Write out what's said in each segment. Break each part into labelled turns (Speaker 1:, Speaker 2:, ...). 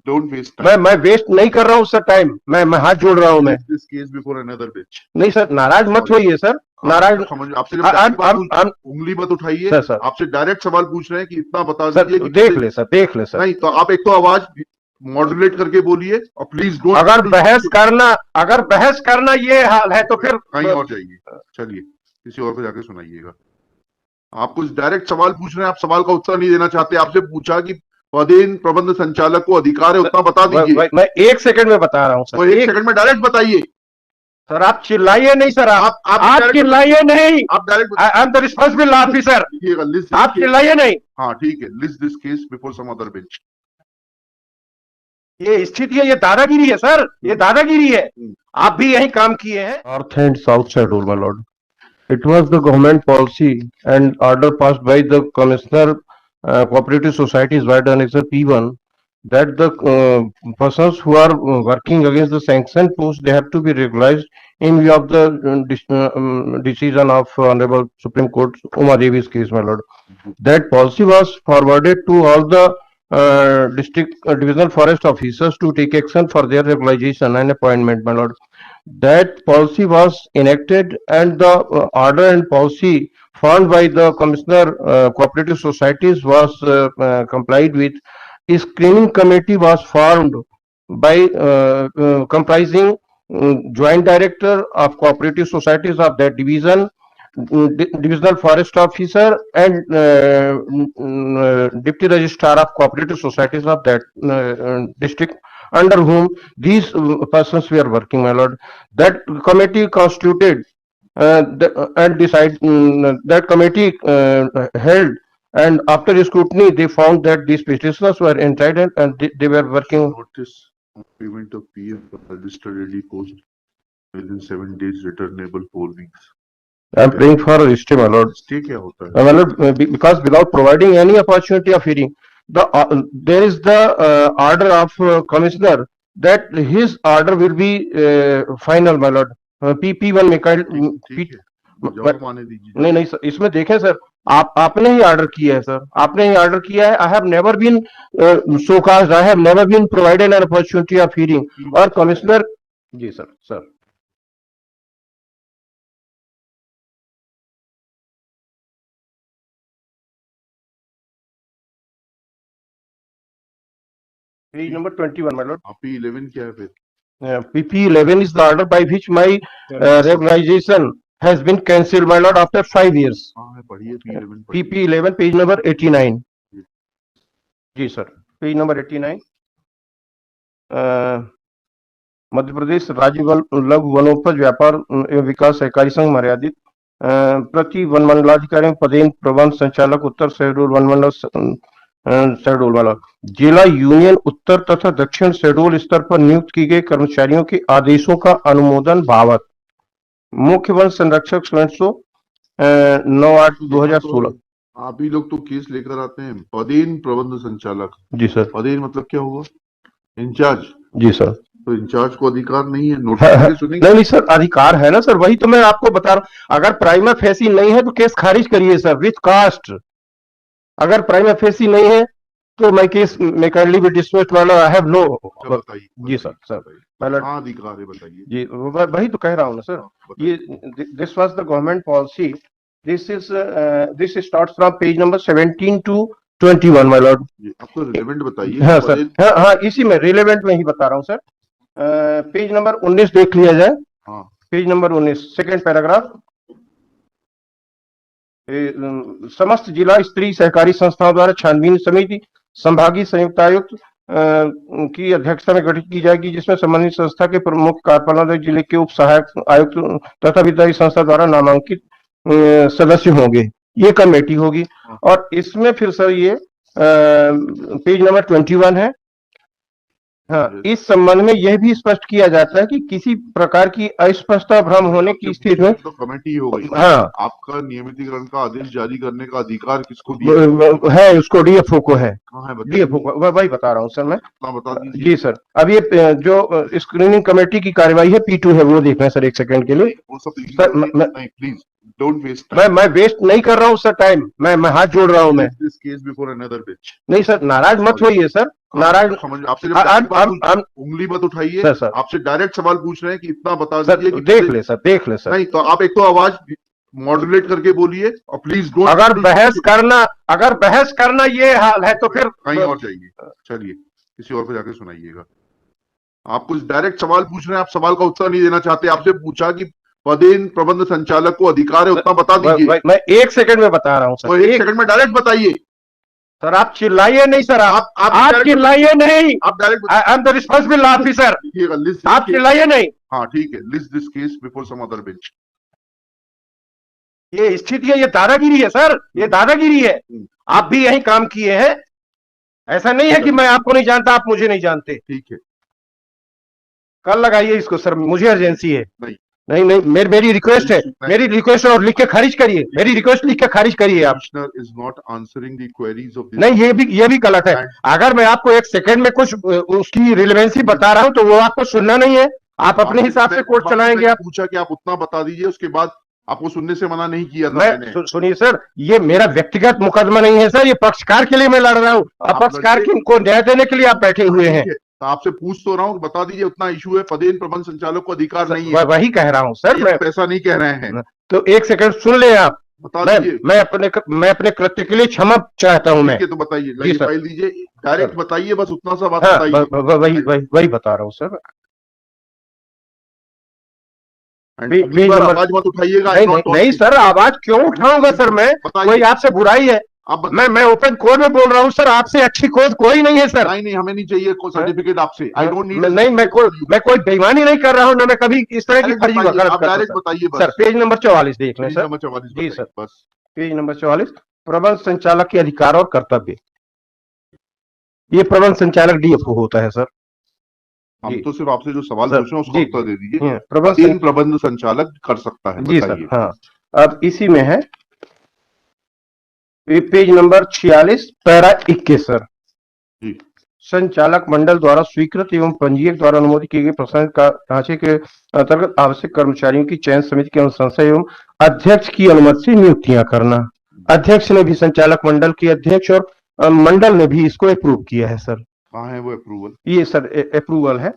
Speaker 1: Don't waste time.
Speaker 2: मैं waste नहीं कर रहा हूँ सर टाइम, मैं हाथ जोड़ रहा हूँ मैं।
Speaker 1: This case before another bench.
Speaker 2: नहीं सर, नाराज मत होइए सर, नाराज।
Speaker 1: आपसे जब उंगली मत उठाइए, आपसे डायरेक्ट सवाल पूछ रहे हैं कि इतना बता दीजिए कि
Speaker 2: देख ले सर।
Speaker 1: नहीं तो आप एक तो आवाज मॉड्यूलेट करके बोलिए और प्लीज डोंट।
Speaker 2: अगर बहस करना ये हाल है तो फिर
Speaker 1: कहीं और जाइए, चलिए किसी और को जाके सुनाइएगा। आप कुछ डायरेक्ट सवाल पूछ रहे हैं, आप सवाल का उत्तर नहीं देना चाहते। आपसे पूछा कि पदेन प्रबंध संचालक को अधिकार है, उतना बता दीजिए।
Speaker 2: मैं 1 सेकंड में बता रहा हूँ सर।
Speaker 1: तो 1 सेकंड में डायरेक्ट बताइए
Speaker 2: सर। आप चिल्लाइए नहीं सर, आप चिल्लाइए नहीं,
Speaker 1: आप direct.
Speaker 2: I am the responsible officer, आप चिल्लाइए नहीं।
Speaker 1: हाँ ठीक है, list this case before some other bench.
Speaker 2: ये स्थिति है, ये दादागिरी है सर, ये दादागिरी है। आप भी यही काम किए हैं। North and south schedule my Lord, it was the government policy and order passed by the Commissioner Cooperative Societies Wide Annexure P1 that the persons who are working against the sanctioned post, they have to be regularized in view of the decision of Honorable Supreme Court Uma Devi's case, my lord. That policy was forwarded to all the district divisional forest officers to take action for their regularization and appointment, my lord. That policy was enacted and the order and policy formed by the Commissioner Cooperative Societies was complied with. A screening committee was formed by comprising joint director of cooperative societies of that division, divisional forest officer and deputy registrar of cooperative societies of that district, under whom these persons were working, my lord. That committee constituted and that committee held, and after scrutiny they found that these petitioners were entitled and they were working.
Speaker 1: Notice of payment of PF registered daily post within 7 days, returnable 4 weeks.
Speaker 2: I am praying for a stay, my lord.
Speaker 1: Stay क्या होता है?
Speaker 2: My lord, because without providing any opportunity of hearing, there is the order of commissioner that his order will be final, my lord. P1 में नहीं sir, इसमें देखें sir, आपने ही order किया है सर, आपने ही ऑर्डर किया है। I have never been so cost, I have never been provided an opportunity of hearing. और commissioner ji sir Page number 21, my lord.
Speaker 1: P11 क्या है फिर?
Speaker 2: P11 is the order by which my regularization has been cancelled, my lord, after 5 years. पढ़िए P11 page number 89. जी sir, page number 89। Madhya Pradesh राज्य लघु वनोपज व्यापार एवं विकास सहकारी संघ मर्यादित प्रति वन मंडलाधिकारी पदेन प्रबंध संचालक उत्तर शेड्यूल वन मंडल शेड्यूल वाला जिला यूनियन उत्तर तथा दक्षिण शेड्यूल स्तर पर नियुक्त की गए कर्मचारियों के आदेशों का अनुमोदन भावत मुख्य वन संरक्षक 9/8/2016।
Speaker 1: आप ही लोग तो केस लेकर आते हैं पदेन प्रबंध संचालक। जी सर। पदेन मतलब क्या हुआ? इंचार्ज। जी सर। तो इंचार्ज को अधिकार नहीं है नोटिस सुनेंगे?
Speaker 2: नहीं सर, अधिकार है ना सर, वही तो मैं आपको बता रहा हूँ। अगर प्राइमा फेसी नहीं है तो केस खारिज करिए सर विथ कास्ट। अगर प्राइमा फेसी नहीं है तो मैं केस में kindly be dismissed, I have no.
Speaker 1: बताइए।
Speaker 2: जी सर
Speaker 1: अधिकार है बताइए।
Speaker 2: जी वही तो कह रहा हूँ ना सर। ये this was the government policy. This starts from page number 17 to 21, my Lord.
Speaker 1: आपको रिलेवेंट बताइए।
Speaker 2: हाँ सर, हाँ इसी में रिलेवेंट में ही बता रहा हूँ सर। पेज नंबर 19 देख लिया जाए। हाँ। Page number 19 second paragraph. समस्त जिला स्त्री सहकारी संस्थाओं द्वारा छानबीन समिति संभागीय संयुक्त आयुक्त की अध्यक्षता में गठित की जाएगी, जिसमें संबंधित संस्था के प्रमुख कार्यपालन जिले के उप सहायक आयुक्त तथा विधायी संस्था द्वारा नामांकित सदस्य होंगे। ये कमेटी होगी। और इसमें फिर सर ये पेज नंबर 21 है। हाँ, इस संबंध में यह भी स्पष्ट किया जाता है कि किसी प्रकार की अस्पष्टता भ्रम होने की स्थिति में
Speaker 1: तो कमेटी होगी।
Speaker 2: हाँ,
Speaker 1: आपका नियमितीकरण का आदेश जारी करने का अधिकार किसको दिया
Speaker 2: है? उसको डीएफओ को है। डीएफओ को वही बता रहा हूँ सर मैं।
Speaker 1: बता दीजिए।
Speaker 2: जी सर, अब ये जो स्क्रीनिंग कमेटी की कार्यवाही है P2 है, वो देखना है सर 1 सेकंड के लिए।
Speaker 1: Please don't waste.
Speaker 2: मैं वेस्ट नहीं कर रहा हूँ सर टाइम, मैं हाथ जोड़ रहा हूँ मैं।
Speaker 1: This case before another bench.
Speaker 2: नहीं सर, नाराज मत होइए सर, नारायण
Speaker 1: समझ आपसे जब direct बात पूछ-
Speaker 2: I'm-
Speaker 1: उंगली मत उठाइए,
Speaker 2: सर सर
Speaker 1: आपसे डायरेक्ट सवाल पूछ रहे हैं कि इतना बता
Speaker 2: सर
Speaker 1: दीजिए कि
Speaker 2: देख ले सर, देख ले सर।
Speaker 1: नहीं तो आप एक तो आवाज मॉड्यूलेट करके बोलिए और प्लीज डोंट
Speaker 2: अगर बहस करना ये हाल है तो फिर
Speaker 1: कहीं और जाइए, चलिए किसी और को जाके सुनाइएगा। आप कुछ डायरेक्ट सवाल पूछ रहे हैं, आप सवाल का उत्तर नहीं देना चाहते। आपसे पूछा कि पदेन प्रबंध संचालक को अधिकार है उतना बता दीजिए,
Speaker 2: मैं 1 सेकंड में बता रहा हूँ
Speaker 1: तो
Speaker 2: सर।
Speaker 1: 1 सेकंड में डायरेक्ट बताइए।
Speaker 2: सर आप चिल्लाइए नहीं सर, आप
Speaker 1: direct-
Speaker 2: चिल्लाइए नहीं।
Speaker 1: आप direct
Speaker 2: I am the responsible officer,
Speaker 1: लिखिएगा, लिस्ट
Speaker 2: आप चिल्लाइए नहीं।
Speaker 1: हाँ ठीक है, list this case before some other bench.
Speaker 2: ये स्थिति है, ये दादागिरी है सर, ये दादागिरी है। आप भी यही काम किए हैं, ऐसा नहीं है कि मैं आपको नहीं जानता, आप मुझे नहीं जानते।
Speaker 1: ठीक है,
Speaker 2: कल लगाइए इसको सर, मुझे अर्जेंसी है।
Speaker 1: नहीं
Speaker 2: नहीं मेरी रिक्वेस्ट है, मेरी रिक्वेस्ट है, और लिख के खारिज करिए, मेरी रिक्वेस्ट लिख के खारिज करिए आप।
Speaker 1: Commissioner is not answering the queries of this.
Speaker 2: नहीं ये भी गलत है। अगर मैं आपको 1 सेकंड में कुछ उसकी रिलेवेंसी बता रहा हूं तो वो आपको सुनना नहीं है, आप अपने हिसाब से कोर्ट चलाएंगे। आप
Speaker 1: पूछा कि आप उतना बता दीजिए, उसके बाद आपको सुनने से मना नहीं किया था मैंने।
Speaker 2: सुनिए सर, ये मेरा व्यक्तिगत मुकदमा नहीं है सर, ये पक्षकार के लिए मैं लड़ रहा हूँ। अपक्षकार को न्याय देने के लिए आप बैठे हुए हैं।
Speaker 1: तो आपसे पूछ तो रहा हूँ, बता दीजिए उतना इशू है, पदेन प्रबंध संचालक को अधिकार नहीं है।
Speaker 2: वही कह रहा हूँ सर, मैं
Speaker 1: ऐसा नहीं कह रहे हैं।
Speaker 2: तो 1 सेकंड सुन ले आप,
Speaker 1: बता दीजिए।
Speaker 2: मैं अपने कृत्य के लिए क्षमा चाहता हूँ। मैं
Speaker 1: तो बताइए, फाइल दीजिए, डायरेक्ट बताइए, बस उतना सा बात
Speaker 2: हाँ,
Speaker 1: बताइए।
Speaker 2: वही बता रहा हूँ सर।
Speaker 1: अगली बार आवाज मत उठाइएगा।
Speaker 2: नहीं सर, आवाज क्यों उठाऊंगा सर मैं? कोई आपसे बुराई है? मैं ओपन कोर्ट में बोल रहा हूँ सर, आपसे अच्छी कोर्ट कोई नहीं है सर।
Speaker 1: नहीं हमें नहीं चाहिए कोई सर्टिफिकेट आपसे। I don't need.
Speaker 2: नहीं मैं कोई बेईमानी नहीं कर रहा हूँ ना, मैं कभी इस तरह की फर्जी वकालत करता हूं।
Speaker 1: बताइए
Speaker 2: सर पेज नंबर 44 देख लें सर।
Speaker 1: नंबर 44
Speaker 2: जी सर, बस पेज नंबर 44, प्रबंध संचालक के अधिकार और कर्तव्य। ये प्रबंध संचालक डीएफओ होता है सर।
Speaker 1: हम तो सिर्फ आपसे जो सवाल पूछ रहे हैं उसका उत्तर दे दीजिए। प्रबंध संचालक कर सकता है।
Speaker 2: जी सर। हाँ, अब इसी में है पेज नंबर 46 पैरा 21 सर।
Speaker 1: जी।
Speaker 2: संचालक मंडल द्वारा स्वीकृत एवं पंजीयक द्वारा अनुमोदित किए गए प्रशासनिक ढांचे के अंतर्गत आवश्यक कर्मचारियों की चयन समिति की अनुशंसा एवं अध्यक्ष की अनुमति से नियुक्तियां करना। अध्यक्ष ने भी, संचालक मंडल के अध्यक्ष और मंडल ने भी इसको अप्रूव किया है सर।
Speaker 1: कहाँ है वो अप्रूवल?
Speaker 2: ये सर अप्रूवल है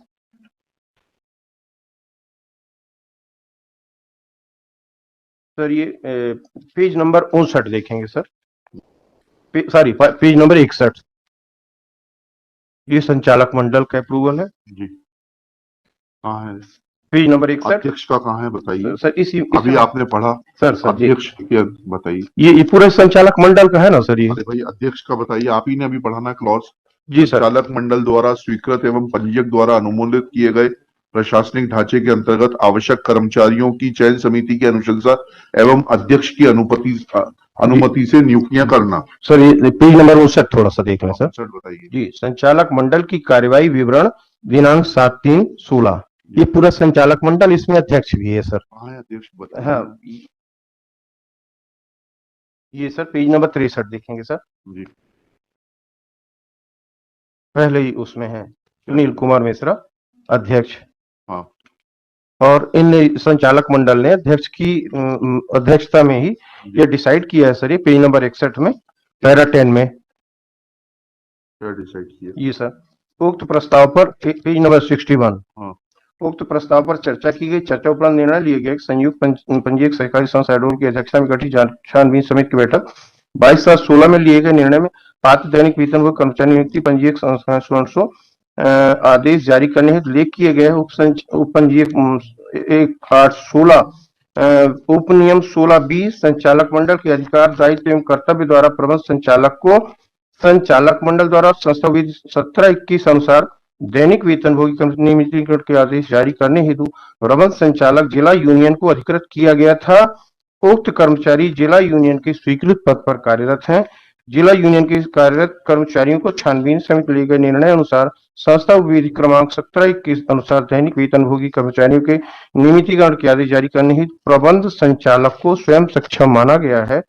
Speaker 2: सर। ये पेज नंबर 59 देखेंगे सर, सॉरी पेज नंबर 61। ये संचालक मंडल का अप्रूवल है
Speaker 1: जी। कहाँ है
Speaker 2: पेज नंबर 61?
Speaker 1: अध्यक्ष का कहाँ है बताइए
Speaker 2: सर। इसी
Speaker 1: अभी आपने पढ़ा
Speaker 2: सर
Speaker 1: अध्यक्ष की बताइए।
Speaker 2: ये पूरे संचालक मंडल का है ना सर? ये
Speaker 1: अरे भाई अध्यक्ष का बताइए, आप ही ने अभी पढ़ाना क्लॉज।
Speaker 2: जी सर।
Speaker 1: संचालक मंडल द्वारा स्वीकृत एवं पंजीयक द्वारा अनुमोदित किए गए प्रशासनिक ढांचे के अंतर्गत आवश्यक कर्मचारियों की चयन समिति की अनुशंसा एवं अध्यक्ष की अनुमति से नियुक्तियां करना।
Speaker 2: सर ये पेज नंबर 59 थोड़ा सा देख लें सर।
Speaker 1: बताइए
Speaker 2: जी। संचालक मंडल की कार्यवाही विवरण दिनांक 7/3/16। ये पूरा संचालक मंडल, इसमें अध्यक्ष भी है सर।
Speaker 1: हाँ अध्यक्ष बताइए।
Speaker 2: हाँ, ये सर पेज नंबर 63 देखेंगे सर
Speaker 1: जी।
Speaker 2: पहले ही उसमें है सुनील कुमार मिश्रा अध्यक्ष।
Speaker 1: हाँ।
Speaker 2: और इन संचालक मंडल ने अध्यक्ष की अध्यक्षता में ही ये डिसाइड किया है सर। ये पेज नंबर 61 में पैरा 10 में
Speaker 1: क्या डिसाइड किया?
Speaker 2: ये सर उक्त प्रस्ताव पर पेज नंबर 61।
Speaker 1: हाँ।
Speaker 2: उक्त प्रस्ताव पर चर्चा की गई। चर्चा उपरांत निर्णय लिए गए। संयुक्त पंजीयक सहकारी संस्था एडोल की अध्यक्षता में गठित छानबीन समिति की बैठक 22/7/16 में लिए गए निर्णय में पात्र दैनिक वेतन व कर्मचारी नियुक्ति पंजीयक संस्था आदेश जारी करने हेतु लेख किए गए। उपपंजीयक 1/8/16 उपनियम 16/20 संचालक मंडल के अधिकार, दायित्व एवं कर्तव्य द्वारा प्रबंध संचालक को संचालक मंडल द्वारा संस्था विधि 17/21 अनुसार दैनिक वेतनभोगी नियमितीकरण के आदेश जारी करने हेतु प्रबंध संचालक जिला यूनियन को अधिकृत किया गया था। उक्त कर्मचारी जिला यूनियन के स्वीकृत पद पर कार्यरत हैं। जिला यूनियन के कार्यरत कर्मचारियों को छानबीन समिति लिए गए निर्णय अनुसार संस्था विधि क्रमांक 17/21 अनुसार दैनिक वेतनभोगी कर्मचारियों के नियमितीकरण के आदेश जारी करने हेतु प्रबंध संचालक को स्वयं सक्षम माना गया है।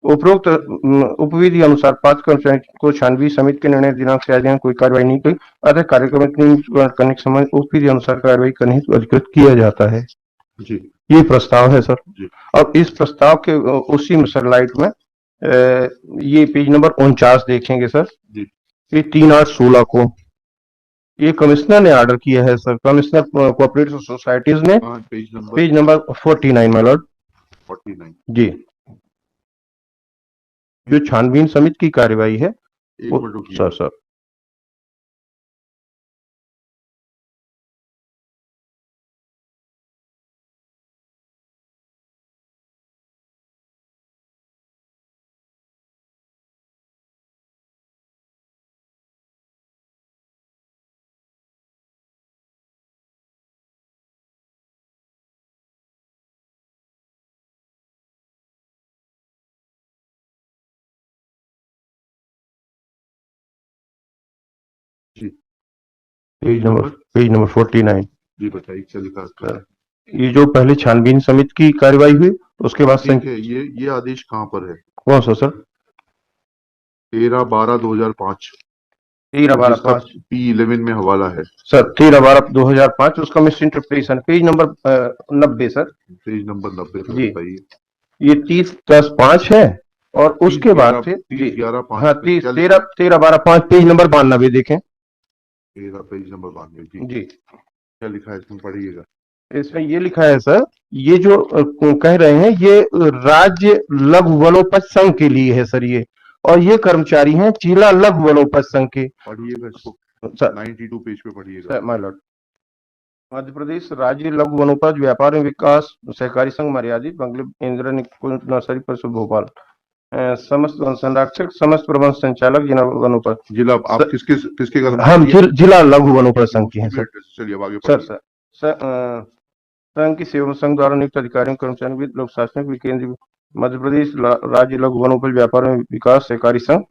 Speaker 2: उपरोक्त उपविधि अनुसार पात्र कर्मचारी को छानबीन समिति के निर्णय दिनांक से आज कोई कार्रवाई नहीं की, अतः कार्यक्रम करने के समय उपविधि अनुसार कार्रवाई करने हेतु अधिकृत किया जाता है।
Speaker 1: जी।
Speaker 2: ये प्रस्ताव है सर
Speaker 1: जी।
Speaker 2: और इस प्रस्ताव के उसी में सर लाइट में ये पेज नंबर 49 देखेंगे सर।
Speaker 1: जी।
Speaker 2: ये 3/8/16 को ये कमिश्नर ने ऑर्डर किया है सर, कमिश्नर कोऑपरेटिव सोसाइटीज ने,
Speaker 1: हाँ,
Speaker 2: पेज नंबर 49 माय लॉर्ड
Speaker 1: 49।
Speaker 2: जी। जो छानबीन समिति की कार्यवाही है
Speaker 1: एक
Speaker 2: वो
Speaker 1: मिनट रुकिए।
Speaker 2: सर
Speaker 1: जी,
Speaker 2: पेज नंबर 49
Speaker 1: जी बताइए क्या लिखा है उसका?
Speaker 2: सर। ये जो पहले छानबीन समिति की कार्यवाही हुई उसके बाद
Speaker 1: ठीक है, ये आदेश कहाँ पर है?
Speaker 2: कौन सा सर?
Speaker 1: 13/12/2005
Speaker 2: 13/12/5
Speaker 1: P11 में हवाला है।
Speaker 2: सर, 13/12/2005 उसका miss interpretation, page number 90 sir
Speaker 1: page number 90 पर
Speaker 2: जी।
Speaker 1: बताइए।
Speaker 2: ये 30/10/5 है और उसके बाद से
Speaker 1: 30/11/5
Speaker 2: हाँ,
Speaker 1: में क्या
Speaker 2: 13/12/5 पेज नंबर 92 देखें
Speaker 1: 13 पेज नंबर 92 जी।
Speaker 2: जी।
Speaker 1: क्या लिखा है इसमें पढ़िएगा।
Speaker 2: इसमें ये लिखा है सर, ये जो कह रहे हैं ये राज्य लघु वनोपज संघ के लिए है सर ये, और ये कर्मचारी हैं जिला लघु वनोपज संघ के।
Speaker 1: पढ़िएगा इसको,
Speaker 2: सर
Speaker 1: 92 पेज पे पढ़िएगा।
Speaker 2: माय लॉर्ड, मध्य प्रदेश राज्य लघु वनोपज व्यापार एवं विकास सहकारी संघ मर्यादित बंगले इंदिरा निकुंज नर्सरी परिसर भोपाल, समस्त वन संरक्षक, समस्त प्रबंध संचालक जिला वनोपज।
Speaker 1: जिला आप किसके किसके
Speaker 2: हम जिला लघु वनोपज संघ के हैं सर।
Speaker 1: चलिए अब आगे
Speaker 2: सर
Speaker 1: पढ़िए।
Speaker 2: संघ की सेवा संघ द्वारा नियुक्त अधिकारियों कर्मचारियों लोक शासनिक केंद्रीय मध्य प्रदेश राज्य लघु वनोपज व्यापार एवं विकास सहकारी संघ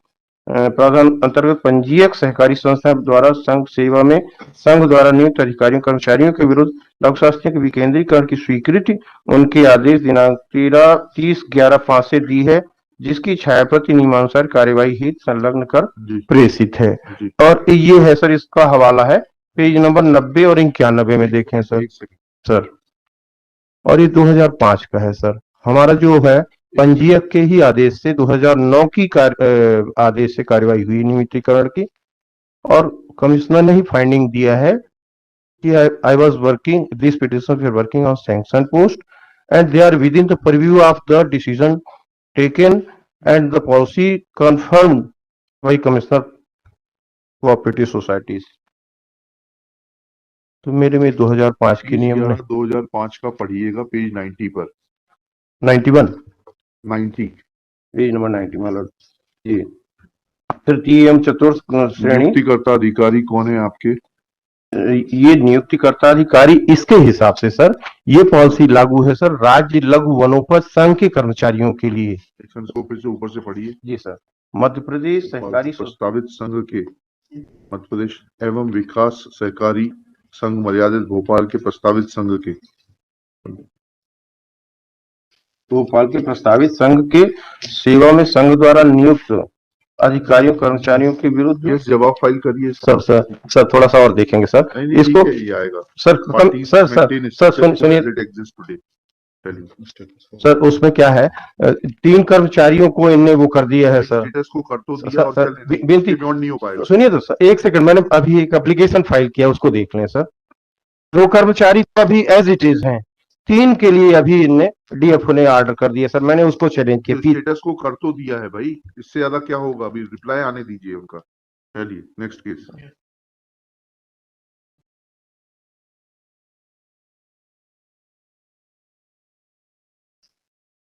Speaker 2: प्रावधान अंतर्गत पंजीयक सहकारी संस्था द्वारा संघ सेवा में संघ द्वारा नियुक्त अधिकारियों कर्मचारियों के विरुद्ध लोक शासनिक विकेंद्रीकरण की स्वीकृति उनके आदेश दिनांक 30/11/5 से दी है, जिसकी छायाप्रति नियमानुसार कार्यवाही हित संलग्न कर प्रेषित है। और ये है सर, इसका हवाला है पेज नंबर 90 और 91 में देखें सर। और ये 2005 का है सर। हमारा जो है पंजीयक के ही आदेश से 2009 की आदेश से कार्यवाही हुई नियमितीकरण की, और कमिश्नर ने ही फाइंडिंग दिया है कि I was working this petition for working on sanction post and they are within the purview of the decision taken and the policy confirmed by commissioner cooperative societies. तो मेरे में 2005 के नियम में
Speaker 1: 2005 का पढ़िएगा पेज 90 पर
Speaker 2: 90 पेज नंबर 90 मतलब जी। तृतीय एवं चतुर्थ श्रेणी
Speaker 1: नियुक्तिकर्ता अधिकारी कौन है आपके?
Speaker 2: ये नियुक्तिकर्ता अधिकारी इसके हिसाब से सर ये पॉलिसी लागू है सर राज्य लघु वनोपज संघ के कर्मचारियों के लिए।
Speaker 1: इसको फिर से ऊपर से पढ़िए।
Speaker 2: जी सर। मध्य प्रदेश सहकारी
Speaker 1: प्रस्तावित संघ के मध्य प्रदेश एवं विकास सहकारी संघ मर्यादित भोपाल के प्रस्तावित संघ के
Speaker 2: भोपाल के प्रस्तावित संघ के सेवा में संघ द्वारा नियुक्त अधिकारियों कर्मचारियों के विरुद्ध
Speaker 1: यस जवाब फाइल करिए
Speaker 2: सर थोड़ा सा और देखेंगे सर इसको
Speaker 1: आएगा
Speaker 2: सर सुनिए सर। उसमें क्या है 3 कर्मचारियों को इनने वो कर दिया है सर।
Speaker 1: को कर तो दिया
Speaker 2: सर बिनती
Speaker 1: नहीं हो पाएगा।
Speaker 2: सुनिए तो सर 1 सेकंड, मैंने अभी एक एप्लीकेशन फाइल किया उसको देख लें सर। 2 कर्मचारी अभी एज इट इज हैं, 3 के लिए अभी इनने डीएफओ ने ऑर्डर कर दिया सर, मैंने उसको चैलेंज किया।
Speaker 1: स्टेटस को कर तो दिया है भाई, इससे ज्यादा क्या होगा? अभी रिप्लाई आने दीजिए उनका। चलिए नेक्स्ट केस।